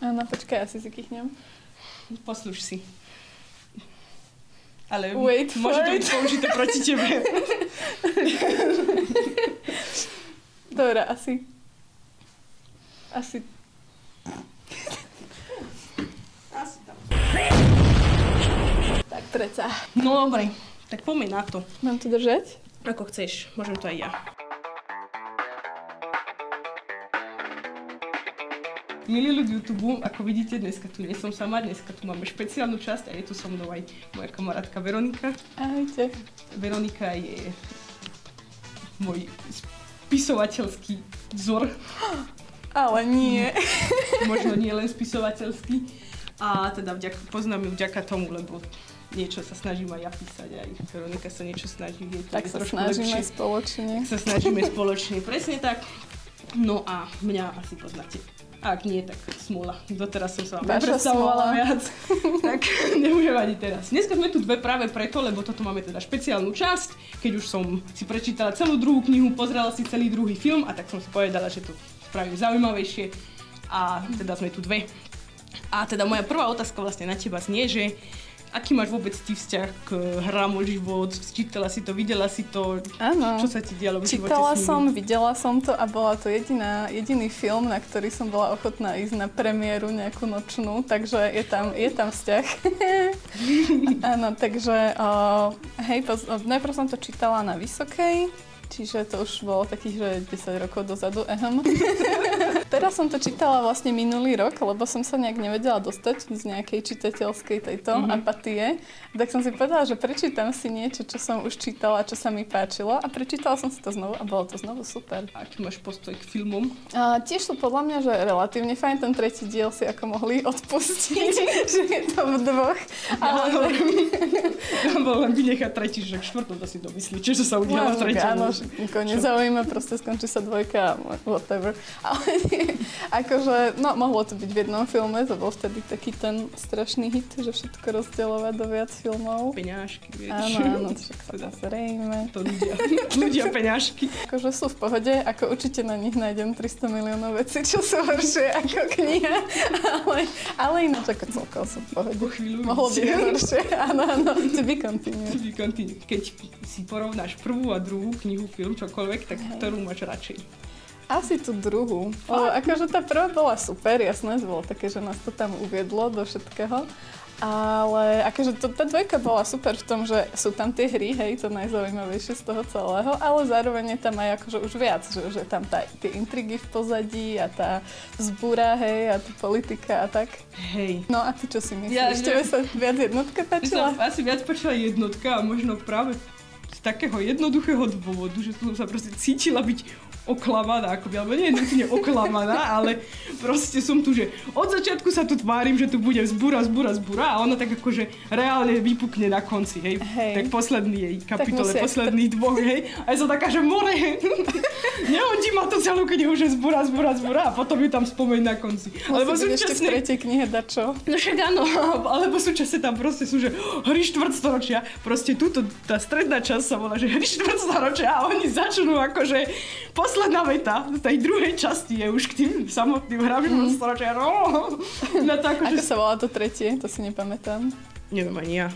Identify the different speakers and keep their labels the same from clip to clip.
Speaker 1: Áno, počkaj, asi si kýchnem.
Speaker 2: Posluš si. Ale
Speaker 1: Wait
Speaker 2: môže to byť použité proti tebe.
Speaker 1: Dobre, asi. Asi
Speaker 2: tam.
Speaker 1: Tak preca.
Speaker 2: No dobre, tak poďme na to.
Speaker 1: Mám to držať?
Speaker 2: Ako chceš, môžem to aj ja. Milí ľudí YouTube, ako vidíte, dneska tu nie som sama, dneska tu máme špeciálnu časť a je tu so mnou aj moja kamarátka Veronika.
Speaker 1: Ahojte.
Speaker 2: Veronika je môj spisovateľský vzor.
Speaker 1: Ale nie.
Speaker 2: Možno nie len spisovateľský. A teda poznám ju vďaka tomu, lebo niečo sa snažím aj ja písať, aj Veronika sa niečo snaží.
Speaker 1: Tak sa snažíme spoločne.
Speaker 2: Tak sa snažíme spoločne, presne tak. No a mňa asi poznáte. Ak nie, tak smola. Doteraz som sa vám nepredstavovala viac. Tak nebudem ani teraz. Dneska sme tu dve práve preto, lebo toto máme teda špeciálnu časť. Keď už som si prečítala celú druhú knihu, pozrela si celý druhý film a tak som si povedala, že to spravím zaujímavejšie. A teda sme tu dve. A teda moja prvá otázka vlastne na teba znie, že aký máš vôbec ty vzťah k hrám o život? Čítala si to, videla si to?
Speaker 1: Áno.
Speaker 2: Čo sa ti dialo v živote
Speaker 1: Čítala
Speaker 2: s nimi?
Speaker 1: som, videla som to a bola to jediný film, na ktorý som bola ochotná ísť na premiéru nejakú nočnú, takže je tam vzťah. Áno, takže najprv som to čítala na Vysokej, čiže to už bolo takých, že 10 rokov dozadu. Teraz som to čítala vlastne minulý rok, lebo som sa nejak nevedela dostať z nejakej čitateľskej tejto apatie. Tak som si povedala, že prečítam si niečo, čo som už čítala, čo sa mi páčilo. A prečítala som si to znovu a bolo to znovu super.
Speaker 2: A aký máš postoj k filmom?
Speaker 1: Tiež sú podľa mňa, že relatívne fajn. Ten tretí diel si ako mohli odpustiť, že je to v dvoch. Ale
Speaker 2: bol len vynechať tretí, že k štvrtom to si domyslí, čo sa udialo v treťom.
Speaker 1: Áno, nikoho nezaujíma, proste skončí sa dvojka a whatever. Ale akože, no mohlo to byť v jednom filme, to bol vtedy taký ten strašný hit, že všetko rozdielovať do viac filmov.
Speaker 2: Peňažky, vieš.
Speaker 1: Áno, však samozrejme.
Speaker 2: To ľudia peňažky.
Speaker 1: Akože sú v pohode, ako určite na nich nájdem 300 miliónov vecí, čo sú horšie ako kniha, ale ináč ako celkovo sú v pohode. Mohlo byť horšie, áno, to be continued.
Speaker 2: Keď si porovnáš prvú a druhú knihu, film, čokoľvek, tak ktorú máš radšej?
Speaker 1: Asi tú druhú. Akože tá prvá bola super, jasné, bolo také, že nás to tam uviedlo do všetkého. Ale akože tá dvojka bola super v tom, že sú tam tie hry, hej, to najzaujímavejšie z toho celého, ale zároveň je tam aj akože už viac, že tam tie intrigy v pozadí a tá vzbúra, hej, a tá politika a tak.
Speaker 2: Hej.
Speaker 1: No a ty čo si myslíš? Tebe sa viac jednotka páčila?
Speaker 2: Asi viac páčila jednotka a možno práve z takého jednoduchého dôvodu, že som sa proste cítila byť oklamaná, akoby, alebo nie nutne oklamaná, ale proste som tu, že od začiatku sa tu tvárim, že tu bude vzbúra a ona tak akože reálne vypukne na konci, hej. Tak posledný jej kapitole, posledných dvoch, hej. A ja som taká, že more, nehodí ma to celú knihu, že vzbúra a potom ju tam spomeň na konci. Alebo
Speaker 1: súčasne ešte v tretej knihe dačo.
Speaker 2: No však áno, alebo súčasne tam proste sú, že hry štvrtstoročia, proste túto, tá stredná časť sa volá, že hry štvrtstoročia a oni začnú akože posledná veta z tej druhej časti je už k tým samotným hrám štvrtstoročia.
Speaker 1: Ako sa volá to tretie? To si nepamätám.
Speaker 2: Neviem ani ja.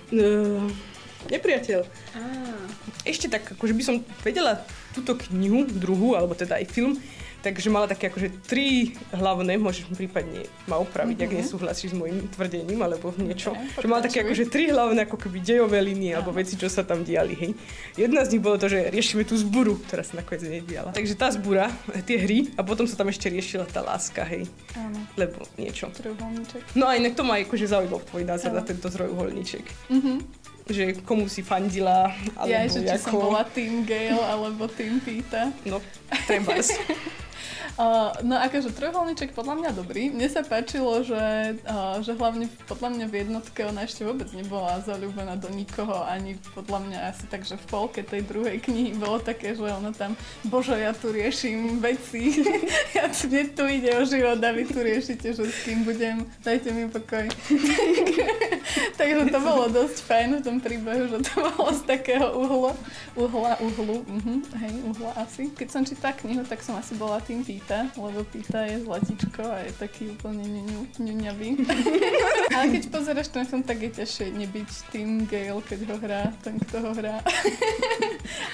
Speaker 2: Nepriateľ. Ešte tak, akože by som vedela túto knihu, druhú, alebo teda aj film, takže mala také akože 3 hlavné, môžeš prípadne ma opraviť, ak nesúhlasíš s mojím tvrdením, alebo niečo. Že mala také akože 3 hlavné ako keby dejové línie, alebo veci, čo sa tam diali, hej. Jedna z nich bolo to, že riešime tú zburu, ktorá sa nakoniec nediala. Takže tá zbura, tie hry, a potom sa tam ešte riešila tá láska, hej.
Speaker 1: Áno.
Speaker 2: Lebo niečo.
Speaker 1: Trojuholníček.
Speaker 2: No a inak to ma akože zaujímal tvoj názor na tento trojuholníček. Že komu si fandila, alebo
Speaker 1: že či som bola Team Gale, alebo Team Pita.
Speaker 2: No, trebárs.
Speaker 1: No akože trojuholníček podľa mňa dobrý. Mne sa páčilo, že hlavne podľa mňa v jednotke ona ešte vôbec nebola zaľúbená do nikoho, ani podľa mňa asi tak, že v polke tej druhej knihy bolo také, že ona tam, bože, ja tu riešim veci, mne tu ide o život a vy tu riešite, že s kým budem, dajte mi pokoj. Takže to bolo dosť fajn v tom ten príbeh, že to bolo z takého uhla asi. Keď som čítala knihu, tak som asi bola tým Pita, lebo Pita je zlatičko a je taký úplne ňuňavý. Ale keď pozeráš ten film, tak je ťažšie nebyť tým Gale, keď ho hrá ten, kto ho hrá.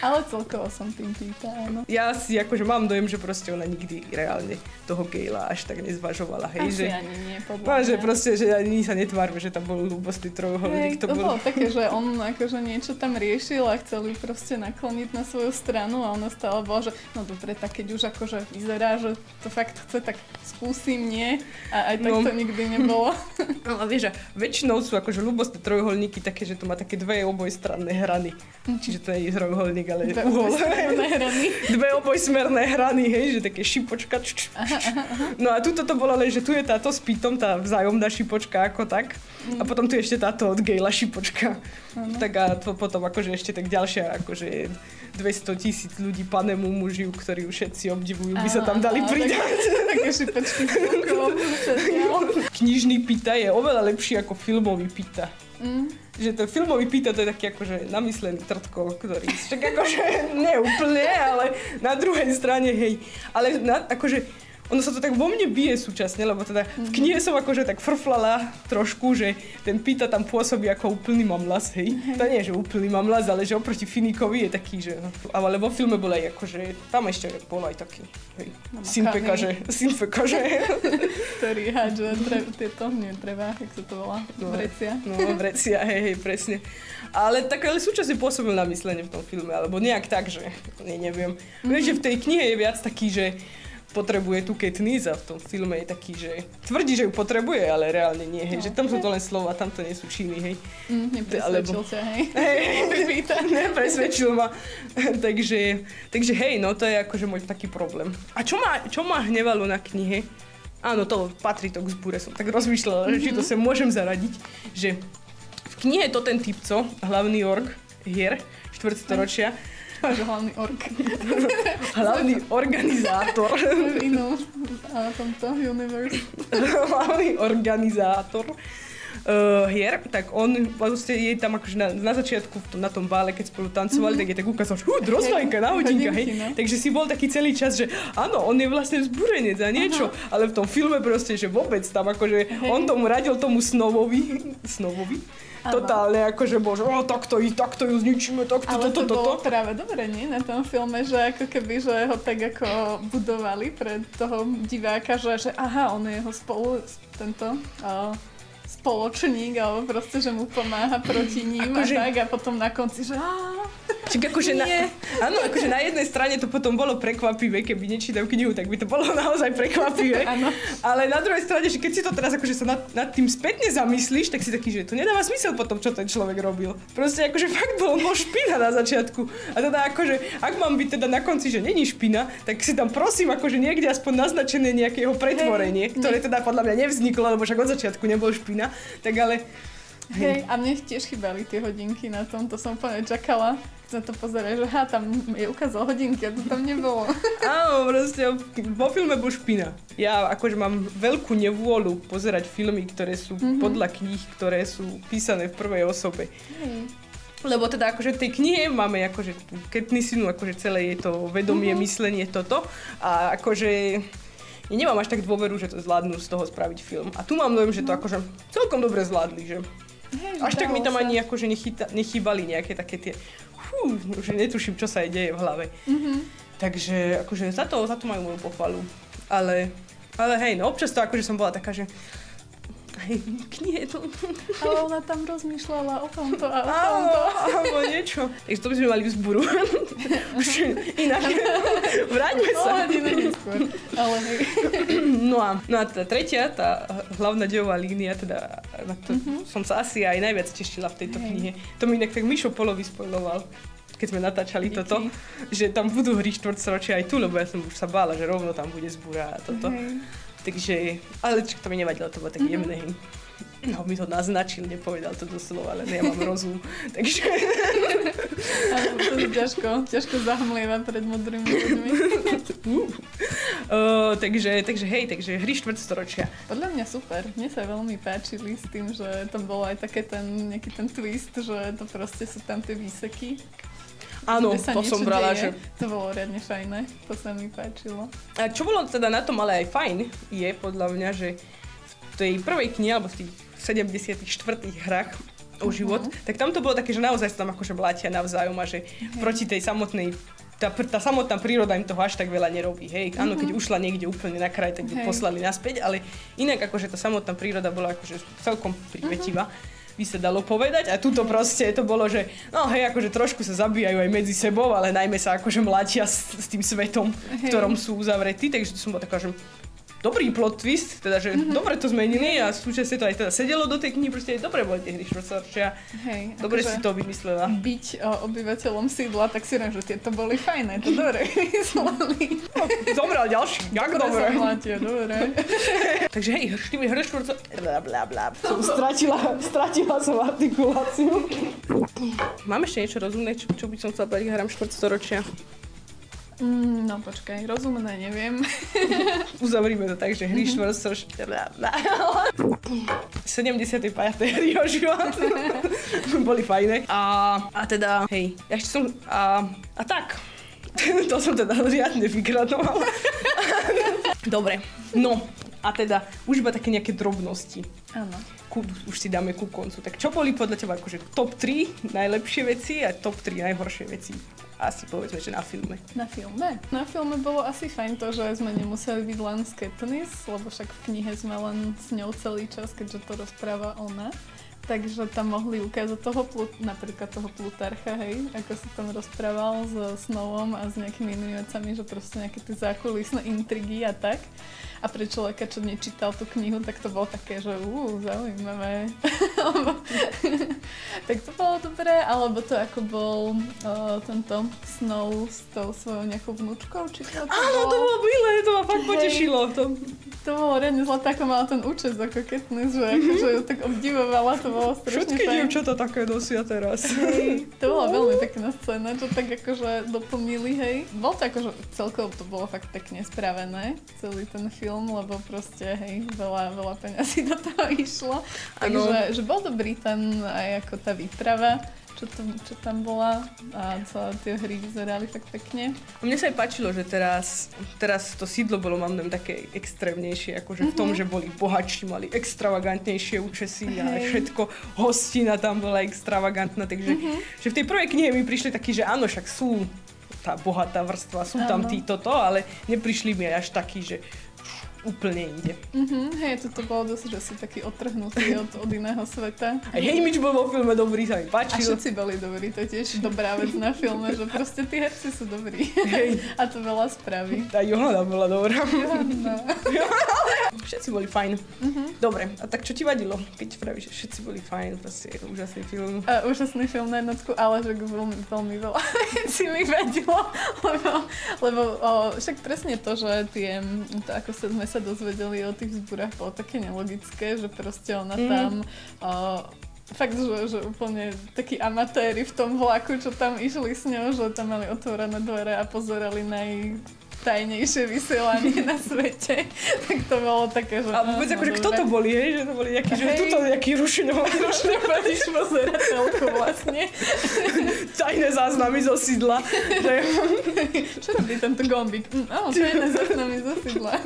Speaker 1: Ale celkovo som tým Pita, áno.
Speaker 2: Ja si akože mám dojem, že proste ona nikdy reálne toho Galea až tak nezvažovala, hej,
Speaker 1: asi
Speaker 2: že...
Speaker 1: ani nie, podľa mňa.
Speaker 2: Že proste, že ani sa netvárme, že tam bol ľúbostný trojuholník.
Speaker 1: To bolo také, že on akože niečo tam riešil a chcel ju proste nakloniť na svoju stranu a ona stále bola, že no dobre, tak keď už akože vyzerá, že to fakt chce, tak skúsim, nie? A aj tak to nikdy nebolo.
Speaker 2: No a vieš, väčšinou sú akože ľúbostné trojuholníky také, že to má také dve obojstranné hrany. Čiže to nie je trojuholník, ale uhol. Dve obojsmerné hrany, hej, že také šipočka. No a tuto to bolo len, že tu je táto s Pitom, tá vzájomná šipočka ako tak. A potom tu je ešte táto od Galea šipočka. Tak a to potom akože ešte tak ďalšia, akože 200,000 ľudí panemu mužiu, ktorí už všetci obdivujú, by sa tam dali pridať.
Speaker 1: Také šipočky s okolo.
Speaker 2: Knižný Pita je oveľa lepší ako filmový Pita. Že ten filmový Pita to je taký akože namyslený trtko, ktorý však akože neúplne, ale na druhej strane hej. Ale akože ono sa to tak vo mne bije súčasne, lebo teda v knihe som akože tak frflala trošku, že ten Pita tam pôsobí ako úplný mamlas, hej. To nie je, že úplný mamlas, ale že oproti Finnikovi je taký, že... Ale vo filme bol aj akože... Tam ešte bol aj taký, hej. Syn pekaže.
Speaker 1: Ktorý hádže tieto, netreba, jak sa to volá, vrecia.
Speaker 2: No, vrecia, hej, presne. Ale súčasne pôsobil na myslenie v tom filme, alebo nejak tak, že... Neviem. Vieš, že v tej knihe je viac taký, že... potrebuje tú Katniss a v tom filme je taký, že tvrdí, že ju potrebuje, ale reálne nie, hej, že tam sú to len slova, tam to nie sú činy, hej.
Speaker 1: Nepresvedčil ťa, hej.
Speaker 2: Nepresvedčil ma. takže hej, no to je akože môj taký problém. A čo ma hnevalo na knihe, áno, to patrí to k zbúre, som tak rozmýšľala, že či to sa môžem zaradiť, že v knihe je to ten typco, hlavný org hier, 4. storočia,
Speaker 1: hlavný org.
Speaker 2: Hlavný organizátor.
Speaker 1: Inú tomto universe.
Speaker 2: Hlavný organizátor hier, tak on vlastne je tam akože na začiatku na tom bále, keď spolu tancovali, tak je tak ukázal, že drozdajka na hodinka, hej. No. Takže si bol taký celý čas, že áno, on je vlastne vzbúrenec a niečo, ale v tom filme proste, že vôbec tam akože on tomu radil tomu Snowovi. Totálne akože bože, takto ju zničíme, takto,
Speaker 1: ale to bolo práve dobre, nie? Na tom filme, že ako keby, že ho tak ako budovali pre toho diváka, že aha, on je jeho spoločník, alebo proste, že mu pomáha proti ním akože... a tak a potom na konci, že
Speaker 2: akože áno, akože na jednej strane to potom bolo prekvapivé, keby nečítal knihu, tak by to bolo naozaj prekvapivé. Ale na druhej strane, že keď si to teraz akože sa nad tým spätne zamyslíš, tak si taký, že to nedáva zmysel potom, čo ten človek robil. Proste akože fakt bol špina na začiatku. A teda akože, ak mám byť teda na konci, že není špina, tak si tam prosím akože niekde aspoň naznačené nejaké jeho pretvorenie, ktoré teda podľa mňa nevzniklo, lebo však od začiatku nebol špina. Tak ale...
Speaker 1: Hej, a mne tiež chýbali tie hodinky na tom, to som úplne čakala, keď sa to pozerá, že tam je ukázal hodinky a to tam nebolo. Áno,
Speaker 2: proste vo filme bol špina. Ja akože mám veľkú nevôľu pozerať filmy, ktoré sú podľa kníh, ktoré sú písané v prvej osobe. Lebo teda akože v tej knihe máme akože tú Katnissinu, akože celé je to vedomie, myslenie toto a akože... Ja nemám až tak dôveru, že to zvládnu z toho spraviť film. A tu mám dojem, že to akože celkom dobre zvládli, že až tak mi tam ani akože nechýbali nejaké také tie že netuším, čo sa jej deje v hlave. Takže akože za to majú moju pochvalu. Ale hej, no občas to akože som bola taká, že knihe to...
Speaker 1: Ale ona tam rozmýšľala o tomto a o
Speaker 2: tomto. Alebo niečo. Takže to by sme mali vzburu. Inak. Vráťme sa.
Speaker 1: Ale hej.
Speaker 2: No a tá tretia, tá hlavná dejová línia, teda na to som sa asi aj najviac tešila v tejto knihe. To mi inak tak Mišo Polo vyspoiloval, keď sme natáčali toto, že tam budú hry 4. storočia aj tu, lebo ja som už sa bála, že rovno tam bude zbúra a toto. Takže, ale to mi nevadilo, to bolo tak jemné. No, mi to naznačil, nepovedal to doslova, ale nemám rozum. Takže...
Speaker 1: Ale to je ťažko zahmlieva pred modrými ľuďmi.
Speaker 2: Takže hry štvrťstoročia.
Speaker 1: Podľa mňa super. Mne sa veľmi páčili s tým, že tam bol aj také nejaký ten twist, že to proste sú tam tie výseky.
Speaker 2: Áno, to som brala, že...
Speaker 1: To bolo riadne fajné, to sa mi páčilo.
Speaker 2: A čo bolo teda na tom ale aj fajn, je podľa mňa, že v tej prvej knihe, alebo v tých 74. hrách o život, tak tam to bolo také, že naozaj sa tam akože mlátia navzájom a že proti tej samotnej tá samotná príroda im toho až tak veľa nerobí, hej. Áno, keď ušla niekde úplne na kraj, tak ju poslali naspäť, ale inak akože tá samotná príroda bola akože celkom privetivá. By sa dalo povedať a tuto proste to bolo, že no hej, akože trošku sa zabíjajú aj medzi sebou, ale najmä sa akože mlátia s tým svetom, v ktorom sú uzavretí, takže to som bola taká, že dobrý plot twist, teda, že dobre to zmenili a súčasne to aj teda sedelo do tej knihy, proste aj dobre boli tie hry štvrťstoročia. Dobre si to vymyslela.
Speaker 1: Byť obyvateľom sídla, tak si že tieto boli fajné, to dobre vymysleli.
Speaker 2: Dobre, ale ďalší, jak dobre.
Speaker 1: Dobre.
Speaker 2: Takže hej, hry štvrťstoročia, stratila som artikuláciu. Mám ešte niečo rozumné, čo by som chcela povedať hram štvrťstoročia?
Speaker 1: No počkaj, rozumné neviem.
Speaker 2: Uzavrime to tak, že hry štvrťstoročia. 75. hry o život. Boli fajné. A teda, hej, ja ešte som... A tak. To som teda riadne vygradovala. Dobre, no. A teda, už iba také nejaké drobnosti.
Speaker 1: Áno.
Speaker 2: Už si dáme ku koncu. Tak čo boli podľa teba akože top 3 najlepšie veci a top 3 najhoršie veci? Asi povedzme, že na filme.
Speaker 1: Na filme? Na filme bolo asi fajn to, že sme nemuseli byť len s Katniss, lebo však v knihe sme len s ňou celý čas, keďže to rozpráva ona. Takže tam mohli ukázať toho, napríklad toho Plutarcha, hej, ako sa tam rozprával s Snowom a s nejakými inými vecami, že proste nejaké tie zákulisné intrigy a tak. A pre človeka, čo nečítal tú knihu, tak to bolo také, že zaujímavé. Tak to bolo dobré, alebo to ako bol tento Snow s tou svojou nejakou vnúčkou, či to
Speaker 2: áno, to bolo milé, to ma fakt potešilo.
Speaker 1: To bolo riadne zlaté, ako mala ten účes ako Katniss, že akože ju tak obdivovala, to bolo strašne
Speaker 2: všetky
Speaker 1: fajn.
Speaker 2: Všetky dievčatá také nosia teraz.
Speaker 1: Hej, to bola veľmi pekná scéna, čo tak akože doplnili, hej. Bolo to akože celkovo to bolo fakt pekne spravené, celý ten film, lebo proste, hej, veľa peňazí do toho išlo. Takže že bol dobrý ten aj ako tá výprava, čo tam bola a celé tie hry vyzerali tak pekne.
Speaker 2: Mne sa aj páčilo, že teraz to sídlo bolo, mám také extrémnejšie, akože v tom, že boli bohatší, mali extravagantnejšie účesy a všetko, hostina tam bola extravagantná, takže že v tej prvej knihe mi prišli takí, že áno, však sú tá bohatá vrstva, sú tam títo, ale neprišli mi až takí, že úplne inde.
Speaker 1: Hej, toto bolo dosť, že si taký odtrhnutý od iného sveta.
Speaker 2: A Haymitch bol vo filme dobrý, sa mi páčil.
Speaker 1: A všetci boli dobrí, to je tiež dobrá vec na filme, že proste tí herci sú dobrí.
Speaker 2: Hej.
Speaker 1: A to veľa spraví.
Speaker 2: Tá Johana bola dobrá.
Speaker 1: Johana.
Speaker 2: Všetci boli fajn. Dobre, a tak čo ti vadilo, keď pravíš, že všetci boli fajn, proste je to úžasný film.
Speaker 1: Úžasný film na jednotku, ale že veľmi veľa vecí mi vadilo, lebo však presne to, že to ako sme sa dozvedeli o tých vzbúrach, bolo také nelogické, že proste ona tam fakt, že úplne takí amatéri v tom vlaku, čo tam išli s ňou, že tam mali otvorené dvere a pozerali najtajnejšie vysielanie na svete. Tak to bolo také, že...
Speaker 2: A vôbec akože kto to boli, hej? Že to boli nejaký, že tuto nejaký
Speaker 1: rušňovatíš pozerateľku vlastne.
Speaker 2: Tajné záznamy zo sídla.
Speaker 1: Čo robí tento gombík? Áno, tajné záznamy zo sídla.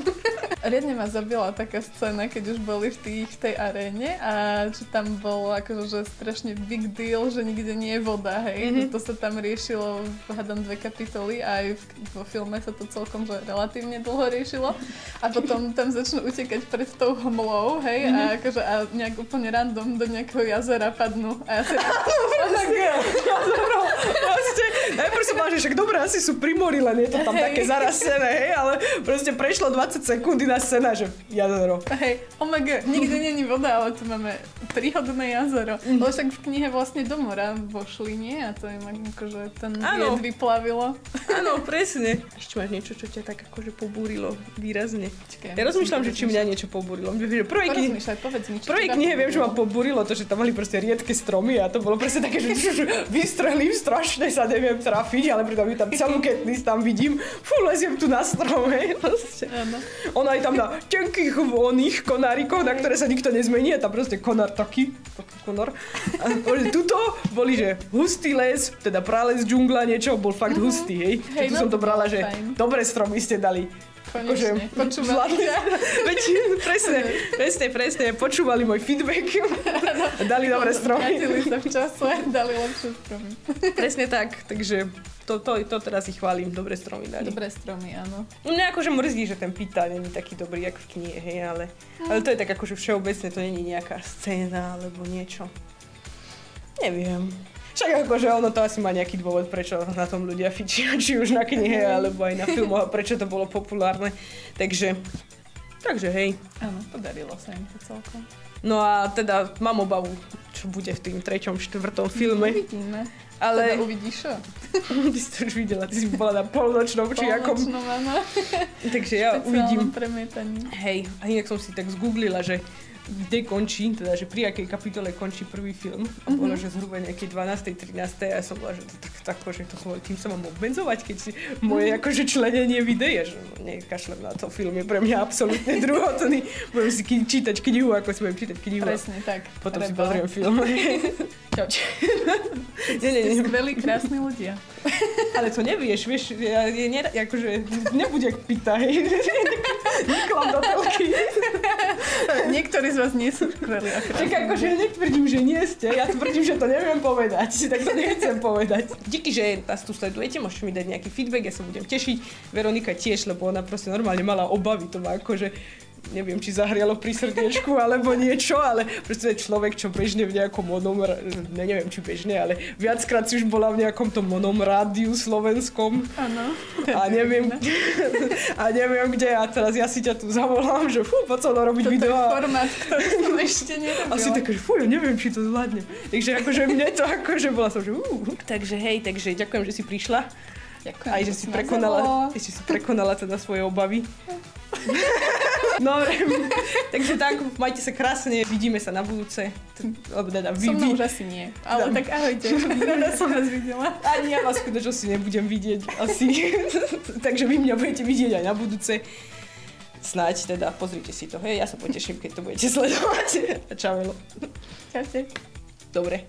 Speaker 1: Riadne ma zabila taká scéna, keď už boli v tej aréne a čo tam bolo akože že strašne big deal, že nikde nie je voda, hej. To sa tam riešilo, hádam 2 kapitoly a aj vo filme sa to celkom že relatívne dlho riešilo a potom tam začnú utekať pred tou hmlou, hej, a akože a nejak úplne random do nejakého jazera padnú a ja si
Speaker 2: najprv som mala, že však dobré, asi sú pri mori, len je to tam také zarasené, hej, ale proste prešlo 20 sekúnd na scéna, že jazero.
Speaker 1: Hej, nikde není voda, ale tu máme príhodné jazero. Lebo však v knihe vlastne do mora vošli, nie? A to im akože ten jed vyplavilo.
Speaker 2: Áno, presne. Ešte máš niečo, čo ťa tak akože pobúrilo výrazne.
Speaker 1: Počkej,
Speaker 2: ja rozmýšľam, že či mňa niečo pobúrilo. V prvej knihe viem, že ma pobúrilo to, že tam mali proste riedke stromy a to bolo presne také, že vystrelím z strašne sa neviem trafiť, ale pritom tam celú Katniss tam vidím. Fú, leziem tu na strom, hej. Ona je tam na tenkých oných konárikoch, na ktoré sa nikto nezmení. A tam proste konár taký konár. A tuto boli, že hustý les, teda prales, džungla, niečo, bol fakt hustý, hej. Hej, tu som to brala, že dobré stromy ste dali.
Speaker 1: Konečne, počúvali ťa.
Speaker 2: Presne, počúvali môj feedback a dali dobré stromy.
Speaker 1: Vrátili sa v čase, dali lepšie stromy.
Speaker 2: Presne tak, takže to teraz ich chválim, dobré stromy dali.
Speaker 1: Dobré stromy, áno.
Speaker 2: Mňa akože mrzí, že ten Pita není taký dobrý, jak v knihe, hej, ale to je tak akože všeobecne, to není nejaká scéna alebo niečo. Neviem. Však akože ono to asi má nejaký dôvod, prečo na tom ľudia fičia, či už na knihe, alebo aj na filmoch, prečo to bolo populárne. Takže hej.
Speaker 1: Áno, podarilo sa im to celkom.
Speaker 2: No a teda mám obavu, čo bude v tým 3., 4. filme.
Speaker 1: Uvidíme.
Speaker 2: Ale...
Speaker 1: Teda uvidíš čo?
Speaker 2: Ty si to už videla, ty si bola na polnočnom, či akom...
Speaker 1: Polnočnom, áno.
Speaker 2: Takže ja uvidím.
Speaker 1: Premietaní.
Speaker 2: Hej, a inak som si tak zgooglila, že kde končí, teda, že pri akej kapitole končí prvý film. A bolo, že zhruba nejaké 12. 13. A ja som bola, že tým sa mám obmedzovať, keď si moje akože členenie videje, že nekašlem na to, film je pre mňa absolútne druhotný. Budem si čítať knihu, ako si budem čítať knihu.
Speaker 1: Presne, tak.
Speaker 2: Potom si pozriem film. Čauč.
Speaker 1: Nie. Skvelí, krásni ľudia.
Speaker 2: Ale to nevieš, vieš, akože nebude Pita, hej. Niklam do telky.
Speaker 1: Niektorí z vás nie sú skvelí.
Speaker 2: Tak akože netvrdím, že nie ste, ja tvrdím, že to neviem povedať, tak to nechcem povedať. Díky, že nás tu sledujete, môžete mi dať nejaký feedback, ja sa budem tešiť. Veronika tiež, lebo ona proste normálne mala obavy, to má akože neviem, či zahrialo pri srdiečku alebo niečo, ale proste človek, čo bežne v nejakom neviem, či bežne, ale viackrát si už bola v nejakom tom rádiu slovenskom.
Speaker 1: Áno.
Speaker 2: A neviem kde, a teraz ja si ťa tu zavolám, že poď sa robiť video.
Speaker 1: Toto je formát, ktorý som ešte nerobila.
Speaker 2: Asi také, že ja neviem, či to zvládne. Takže akože mne to akože bola som, že Takže hej, ďakujem, že si prišla.
Speaker 1: Ďakujem.
Speaker 2: Aj, že si prekonala teda svoje obavy. Dobre, takže tak, majte sa krásne, vidíme sa na budúce.
Speaker 1: So mnou už asi nie, ale tak ahojte, rada som vás videla.
Speaker 2: Ani ja vás skutočnosti nebudem vidieť asi, takže vy mňa budete vidieť aj na budúce. Snáď teda, pozrite si to, hej, ja sa poteším, keď to budete sledovať. Čau, Elo.
Speaker 1: Čaute.
Speaker 2: Dobre.